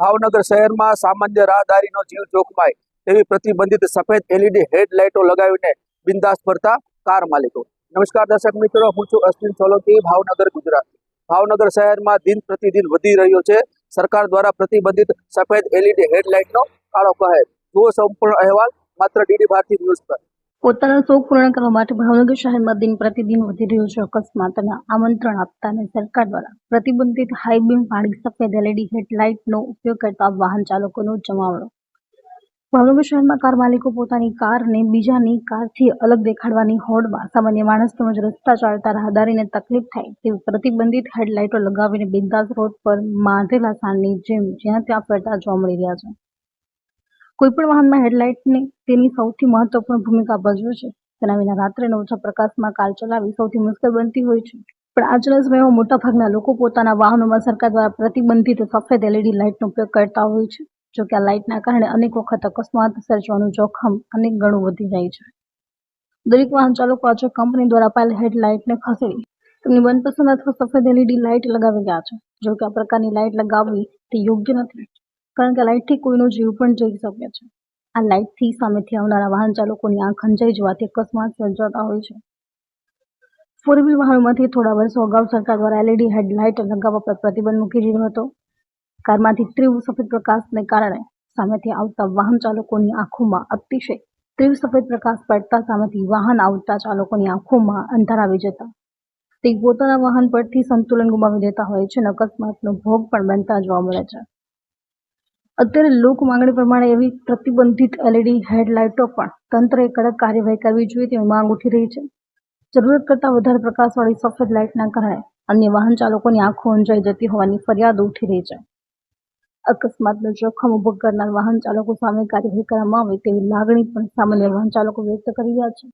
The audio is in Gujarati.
ભાવનગર શહેરમાં સામાન્ય રાહદારીનો જીવ જોખમાય તેવી પ્રતિબંધિત સફેદ એલઈડી હેડલાઇટો લગાવીને બિંદાસ ફરતા કાર માલિકો. નમસ્કાર દર્શક મિત્રો, હું છું અશ્વિન સોલંકી, ભાવનગર, ગુજરાત. ભાવનગર શહેરમાં દિન પ્રતિદિન વધી રહ્યો છે સરકાર દ્વારા પ્રતિબંધિત સફેદ એલઈડી હેડલાઇટનો કાળો કહેર. જુઓ સંપૂર્ણ અહેવાલ માત્ર ડીડી ભારતી ન્યૂઝ પર. પોતાનો શોખ પૂર્ણ કરવા માટે ભાવનગર શહેરમાં દિન પ્રતિદિન વધી રહ્યું છે અકસ્માતને આમંત્રણ આપતા અને સરકાર દ્વારા પ્રતિબંધિત હાઈ બીમ વાળી સફેદ એલઈડી હેડલાઇટનો ઉપયોગ કરતા વાહન ચાલકોનો જમાવડો. ભાવનગર શહેરમાં કાર માલિકો પોતાની કારને બીજાની કારથી અલગ દેખાડવાની હોડમાં સામાન્ય માણસ તેમજ રસ્તા ચાલતા રાહદારીને તકલીફ થાય તેવી પ્રતિબંધિત હેડલાઇટો લગાવીને બિંદાસ રોડ પર માંધેલા સાંડની જેમ જ્યાં ત્યાં ફરતા જોવા મળી રહ્યા છે. કોઈપણ વાહનમાં હેડલાઇટને તેની સૌથી મહત્વપૂર્ણ ભૂમિકા ભજવે છે. તેના વિના રાત્રેના ઓછા પ્રકાશમાં કાર ચલાવવી સૌથી મુશ્કેલ બનતી હોય છે. પણ આજના સમયમાં મોટાભાગના લોકો પોતાના વાહનોમાં સરકાર દ્વારા પ્રતિબંધિત સફેદ એલઈડી લાઇટનો ઉપયોગ કરતા હોય છે. જો કે આ લાઇટના કારણે અનેક વખત અકસ્માત સર્જવાનું જોખમ અનેક ગણું વધી જાય છે. દરેક વાહન ચાલકો આજે કંપની દ્વારા અપાયેલ હેડલાઇટને ખસેડી તેમની મનપસંદ અથવા સફેદ એલઈડી લાઇટ લગાવી રહ્યા છે. જો કે આ પ્રકારની લાઇટ લગાવવી તે યોગ્ય નથી, કારણ કે લાઇટથી કોઈનો જીવ પણ જઈ શકે છે. આ લાઇટથી સામેથી આવનારા વાહન ચાલકોની આંખ અંજાઈ જવાથી અકસ્માત સર્જાતા હોય છે. ફોર વ્હીલ વાહનોમાંથી થોડા વર્ષો અગાઉ સરકાર દ્વારા એલઈડી હેડલાઇટ લગાવવા પર પ્રતિબંધ મૂકી દીધો હતો. કારમાંથી તીવ્ર સફેદ પ્રકાશને કારણે સામેથી આવતા વાહન ચાલકોની આંખોમાં અતિશય તીવ્ર સફેદ પ્રકાશ પડતા સામેથી વાહન આવતા ચાલકોની આંખોમાં અંધારા આવી જતા તે પોતાના વાહન પરથી સંતુલન ગુમાવી દેતા હોય છે અને અકસ્માતનો ભોગ પણ બનતા જોવા મળે છે. અત્યારે લોક માંગણી પ્રમાણે એવી પ્રતિબંધિત એલઈડી હેડલાઇટો પણ તંત્રએ કડક કાર્યવાહી કરવી જોઈએ તેવી માંગ ઉઠી રહી છે. જરૂરત કરતાં વધારે પ્રકાશવાળી સફેદ લાઇટના કારણે અન્ય વાહન ચાલકોની આંખો અંજાઈ જતી હોવાની ફરિયાદ ઉઠી રહી છે. અકસ્માતનો જોખમ ઉભો કરનાર વાહન ચાલકો સામે કાર્યવાહી કરવામાં આવે તેવી લાગણી પણ સામાન્ય વાહન ચાલકો વ્યક્ત કરી રહ્યા છે.